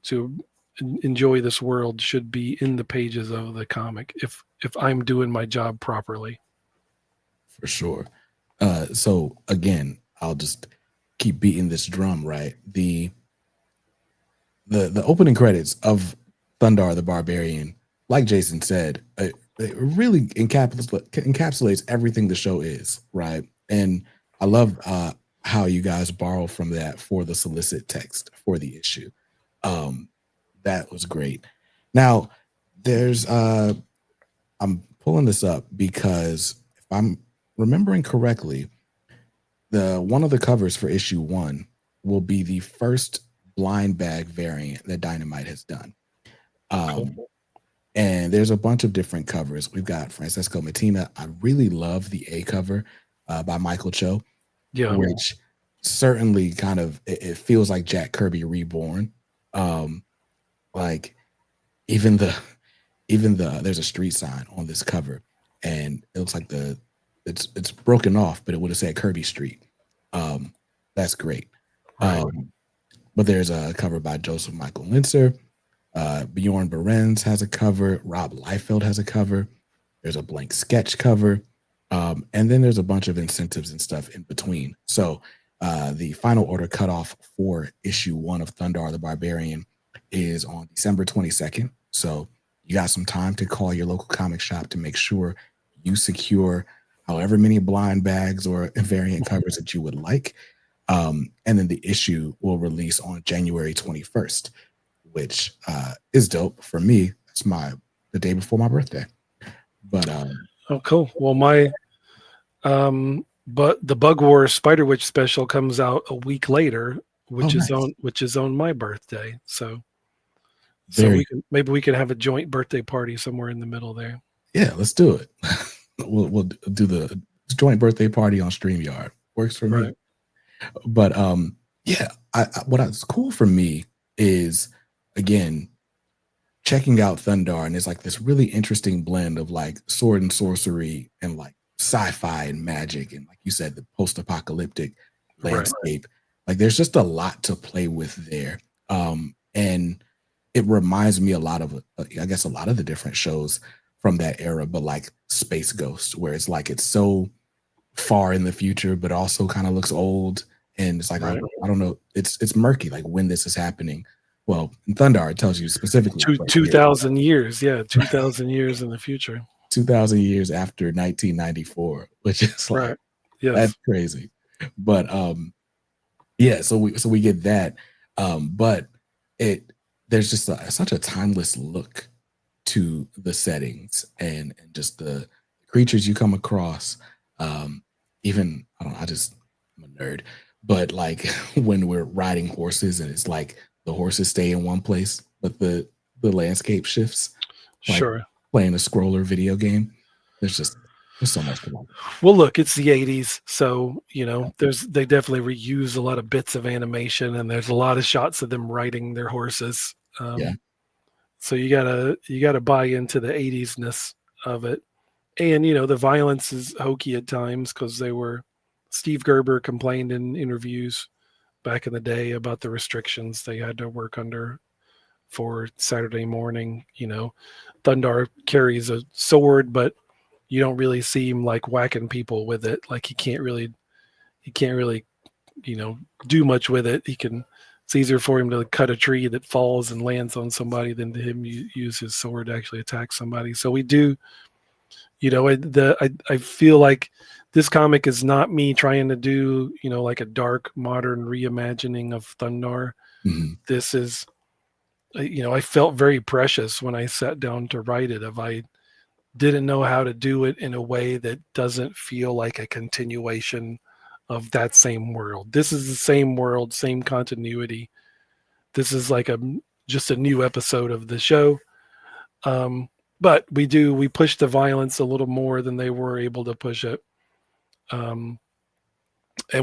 enjoy this world should be in the pages of the comic if I'm doing my job properly. For sure. So again, I'll just keep beating this drum, right? The opening credits of Thundarr the Barbarian, like Jason said, it really encapsulates everything the show is, right? And I love how you guys borrow from that for the solicit text for the issue. That was great. Now, there's I'm pulling this up because if I'm remembering correctly, one of the covers for issue 1 will be the first blind bag variant that Dynamite has done. Cool. And there's a bunch of different covers. We've got Francesco Mattina. I really love the A cover by Michael Cho, which certainly kind of it feels like Jack Kirby reborn. Like even the there's a street sign on this cover, and it looks like it's broken off, but it would have said Kirby Street. That's great. Right. But there's a cover by Joseph Michael Linzer. Bjorn Berens has a cover. Rob Liefeld has a cover. There's a blank sketch cover. And then there's a bunch of incentives and stuff in between. So the final order cutoff for issue 1 of Thundarr the Barbarian is on December 22nd. So you got some time to call your local comic shop to make sure you secure however many blind bags or variant covers that you would like. And then the issue will release on January 21st. Which is dope for me. It's the day before my birthday. But oh, cool. Well, but the Bug Wars Spider Witch special comes out a week later, which is on my birthday. So maybe we can have a joint birthday party somewhere in the middle there. Yeah, let's do it. We'll do the joint birthday party on StreamYard. Works for me. But yeah, what's cool for me is, again, checking out Thundarr, and it's like this really interesting blend of like sword and sorcery and like sci-fi and magic, and like you said, the post-apocalyptic landscape. Like there's just a lot to play with there. And it reminds me a lot of the different shows from that era, but like Space Ghost, where it's like it's so far in the future, but also kind of looks old. And it's like, I don't know, it's murky, like when this is happening. Well, in Thundarr, it tells you specifically 2,000 years. Yeah, 2,000 years in the future. 2,000 years after 1994, which is like, that's crazy. But yeah, so we get that. But there's just such a timeless look to the settings and just the creatures you come across. Even I'm a nerd, but like when we're riding horses and it's like the horses stay in one place, but the landscape shifts. Like playing a scroller video game. There's there's so much to like. Well, look, it's the '80s, so they definitely reuse a lot of bits of animation, and there's a lot of shots of them riding their horses. Yeah. So you gotta buy into the '80s-ness of it, and the violence is hokey at times because they were. Steve Gerber complained in interviews back in the day about the restrictions they had to work under for Saturday morning. Thundarr carries a sword, but you don't really see him like whacking people with it. Like he can't really, do much with it. It's easier for him to cut a tree that falls and lands on somebody than to him use his sword to actually attack somebody. So we do, I feel like this comic is not me trying to do, like a dark modern reimagining of Thundarr. Mhm. This is, I felt very precious when I sat down to write it. If I didn't know how to do it in a way that doesn't feel like a continuation of that same world. This is the same world, same continuity. This is like just a new episode of the show. But we push the violence a little more than they were able to push it. And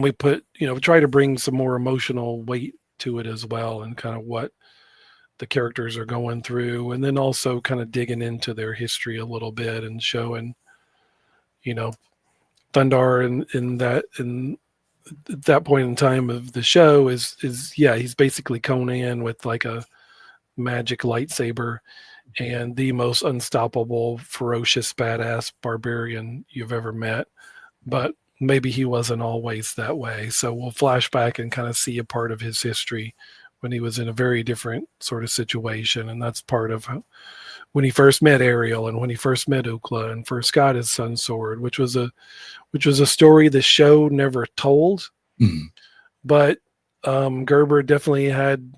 we try to bring some more emotional weight to it as well, and kind of what the characters are going through, and then also kind of digging into their history a little bit and showing, Thundarr in at that point in time of the show is yeah, he's basically Conan with like a magic lightsaber and the most unstoppable, ferocious, badass barbarian you've ever met. But maybe he wasn't always that way. So we'll flash back and kind of see a part of his history when he was in a very different sort of situation. And that's part of when he first met Ariel and when he first met Ukla and first got his sun sword, which was a story the show never told. Mhm. But Gerber definitely had,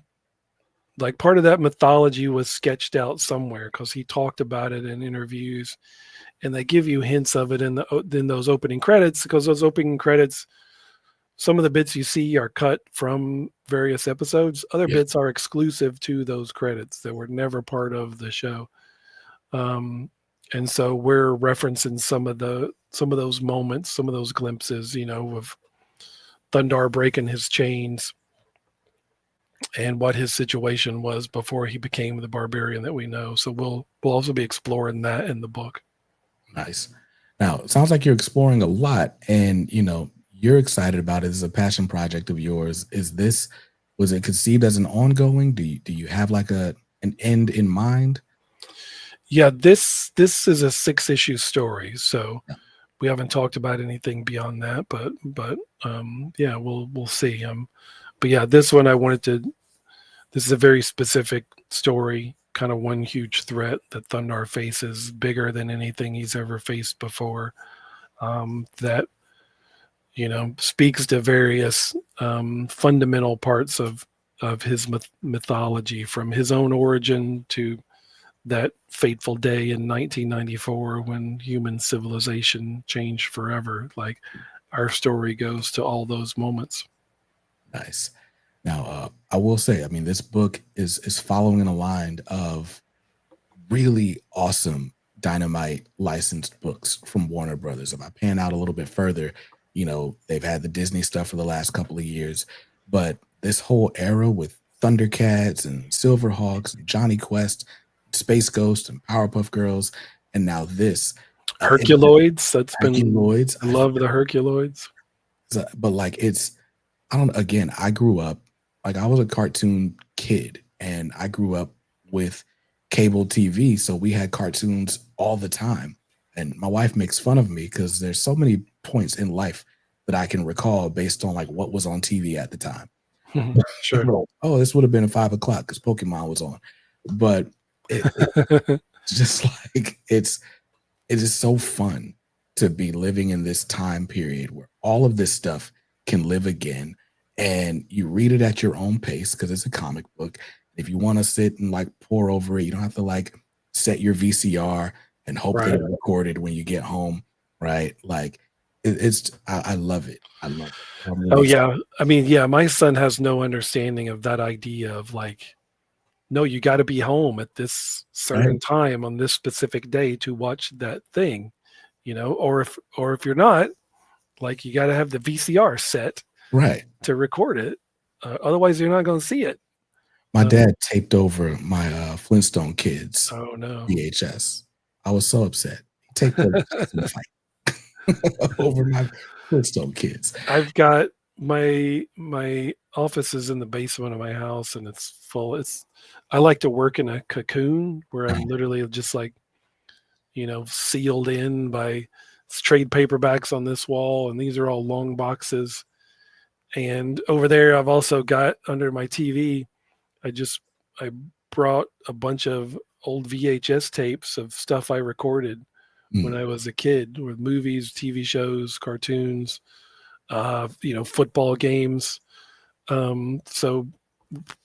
like, part of that mythology was sketched out somewhere because he talked about it in interviews, and they give you hints of it in those opening credits, because those opening credits, some of the bits you see are cut from various episodes. Other Yeah. bits are exclusive to those credits that were never part of the show. And so we're referencing some of those moments, some of those glimpses, of Thundarr breaking his chains and what his situation was before he became the barbarian that we know. So we'll also be exploring that in the book. Nice. Now, it sounds like you're exploring a lot and, you're excited about it. This is a passion project of yours. Was it conceived as an ongoing? Do you have like an end in mind? Yeah, this is a 6-issue story, so Yeah. we haven't talked about anything beyond that, but yeah, we'll see. But yeah, this one this is a very specific story, kind of one huge threat that Thundarr faces, bigger than anything he's ever faced before. That speaks to various fundamental parts of his mythology, from his own origin to that fateful day in 1994 when human civilization changed forever. Like, our story goes to all those moments. Nice. Now, I will say, I mean, this book is following in a line of really awesome Dynamite licensed books from Warner Brothers. If I pan out a little bit further, they've had the Disney stuff for the last couple of years, but this whole era with Thundercats and Silverhawks and Johnny Quest, Space Ghost and Powerpuff Girls, and now this and Herculoids, Herculoids. I love the Herculoids. But like I don't again, I grew up like I was a cartoon kid and I grew up with cable TV, so we had cartoons all the time. And my wife makes fun of me because there's so many points in life that I can recall based on like what was on TV at the time. Sure. Oh, this would have been at 5 o'clock because Pokemon was on. But it's just like it is so fun to be living in this time period where all of this stuff can live again, and you read it at your own pace because it's a comic book. If you want to sit and like pour over it, you don't have to like set your VCR and hope that Right. it recorded when you get home, right? Like I love it. I love it. I'm really Oh excited. yeah. I mean, yeah, my son has no understanding of that idea of, like, no, you got to be home at this Right? certain time on this specific day to watch that thing. or if you're not, like, you got to have the VCR set Right. to record it. Otherwise, you're not going to see it. My dad taped over my Flintstone Kids Oh no. VHS. I was so upset. He taped over Jason fight over my Flintstone Kids. I've got my office is in the basement of my house, and it's full. I like to work in a cocoon where I'm literally just like, sealed in by trade paperbacks on this wall, and these are all long boxes. And over there, I've also got under my TV, I brought a bunch of old VHS tapes of stuff I recorded when I was a kid, with movies, TV shows, cartoons, football games. So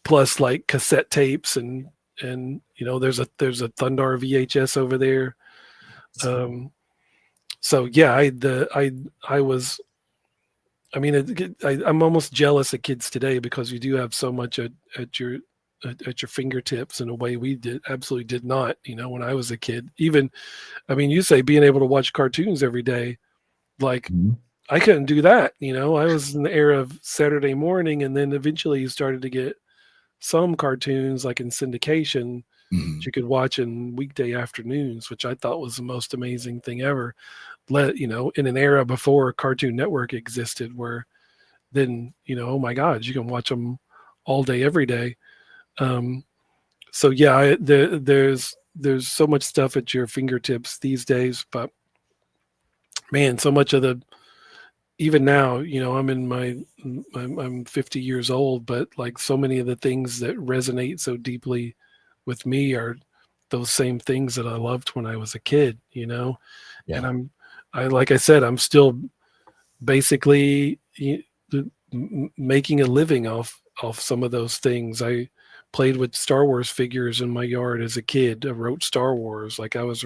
plus like cassette tapes and there's a Thundarr VHS over there. So yeah, I was. I mean, I'm almost jealous of kids today because you do have so much at your fingertips in a way we absolutely did not. When I was a kid, even, I mean, you say being able to watch cartoons every day, like, I couldn't do that. I was in the era of Saturday morning, and then eventually you started to get some cartoons like in syndication that you could watch in weekday afternoons, which I thought was the most amazing thing ever. In an era before Cartoon Network existed, where then, oh my God, you can watch them all day, every day. So yeah, there's so much stuff at your fingertips these days, but man, so much of even now, I'm 50 years old, but like so many of the things that resonate so deeply with me are those same things that I loved when I was a kid, Yeah. and like I said, I'm still basically making a living off some of those things. I played with Star Wars figures in my yard as a kid. I wrote Star Wars. Like, I was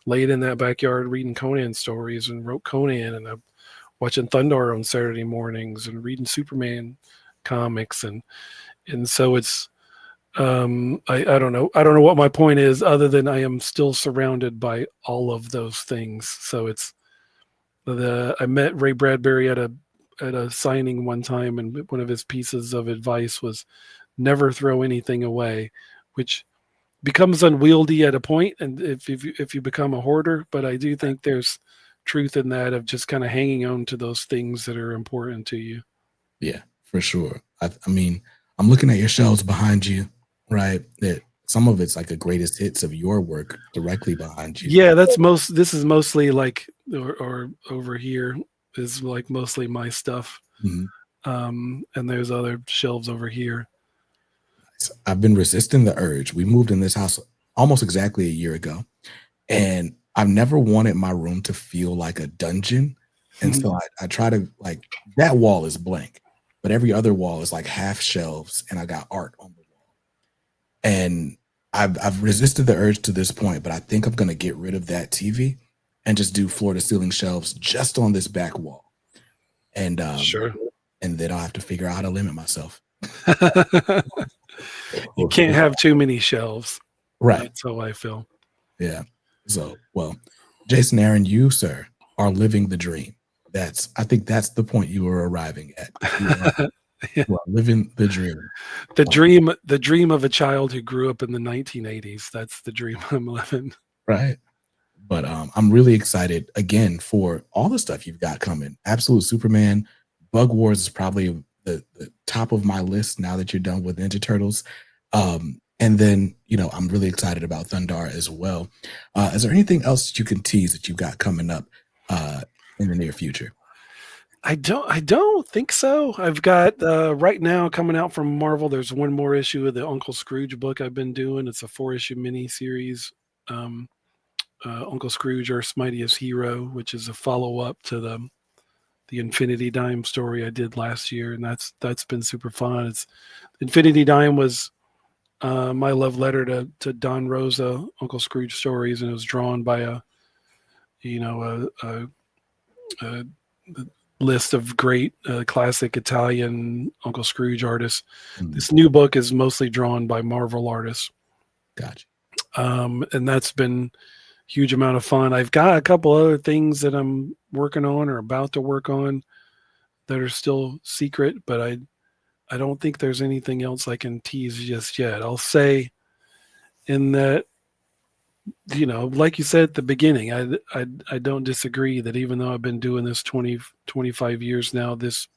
laid in that backyard reading Conan stories and wrote Conan, and I'm watching Thundarr on Saturday mornings and reading Superman comics, and so it's I don't know what my point is, other than I am still surrounded by all of those things. So it's I met Ray Bradbury at a signing one time, and one of his pieces of advice was never throw anything away, which becomes unwieldy at a point, and if you become a hoarder. But I do think there's truth in that, of just kind of hanging on to those things that are important to you. Yeah, for sure. I mean, I'm looking at your shelves behind you, right? That some of it's like the greatest hits of your work directly behind you. Yeah, this is mostly like, or over here is like mostly my stuff. And there's other shelves over here. I've been resisting the urge. We moved in this house almost exactly a year ago, and I've never wanted my room to feel like a dungeon. And so I try to, like, that wall is blank, but every other wall is like half shelves, and I got art on the wall. And I've resisted the urge to this point, but I think I'm gonna get rid of that TV and just do floor to ceiling shelves just on this back wall. And Sure. and then I'll have to figure out how to limit myself. You can't have too many shelves. Right. That's how I feel. Yeah. So, well, Jason Aaron, you, sir, are living the dream. I think that's the point you were arriving at. You are living the dream. The dream of a child who grew up in the 1980s. That's the dream I'm living. Right. But I'm really excited again for all the stuff you've got coming. Absolute Superman, Bug Wars is probably the top of my list now that you're done with Ninja Turtles. And then, I'm really excited about Thundarr as well. Is there anything else that you can tease that you've got coming up in the near future? I don't think so. I've got right now coming out from Marvel, there's one more issue of the Uncle Scrooge book I've been doing. It's a 4-issue mini series. Uncle Scrooge, Earth's Mightiest Hero, which is a follow-up to the Infinity Dime story I did last year, and that's been super fun. It's Infinity Dime was my love letter to Don Rosa, Uncle Scrooge stories, and it was drawn by a list of great classic Italian Uncle Scrooge artists. This new book is mostly drawn by Marvel artists. Gotcha. And that's been huge amount of fun. I've got a couple other things that I'm working on or about to work on that are still secret, but I don't think there's anything else I can tease just yet. I'll say in that, like you said at the beginning, I don't disagree that even though I've been doing this 25 years now, this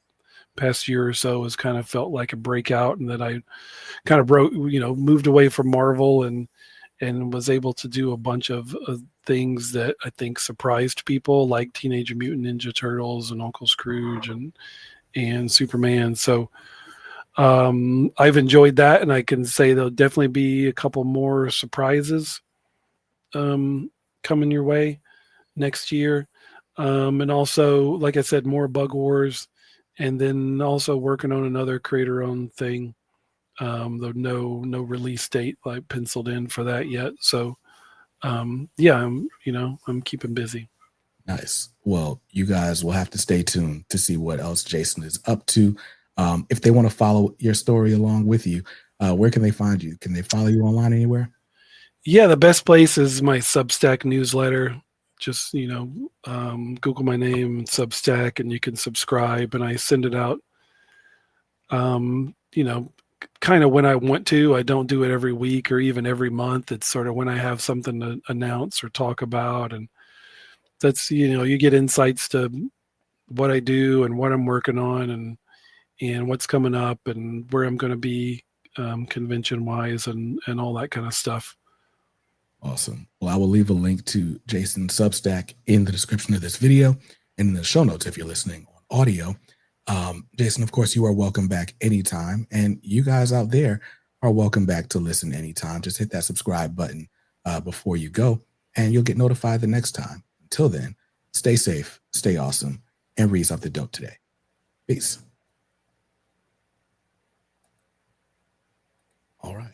past year or so has kind of felt like a breakout, and that I kind of moved away from Marvel and was able to do a bunch of things that I think surprised people, like Teenage Mutant Ninja Turtles and Uncle Scrooge and Superman. So I've enjoyed that, and I can say there'll definitely be a couple more surprises coming your way next year. And also, like I said, more Bug Wars, and then also working on another creator-owned thing. Though no release date like penciled in for that yet. So yeah, I'm keeping busy. Nice. Well, you guys will have to stay tuned to see what else Jason is up to. If they want to follow your story along with you, where can they find you? Can they follow you online anywhere? Yeah, the best place is my Substack newsletter. Just Google my name, Substack, and you can subscribe. And I send it out. Um, you know, kind of when I want to. I don't do it every week or even every month. It's sort of when I have something to announce or talk about, and that's you get insights to what I do and what I'm working on and what's coming up and where I'm going to be convention wise and all that kind of stuff. Awesome. Well, I will leave a link to Jason's Substack in the description of this video and in the show notes if you're listening on audio. Jason, of course, you are welcome back anytime. And you guys out there are welcome back to listen anytime. Just hit that subscribe button before you go, and you'll get notified the next time. Until then, stay safe, stay awesome, and read something dope today. Peace. All right.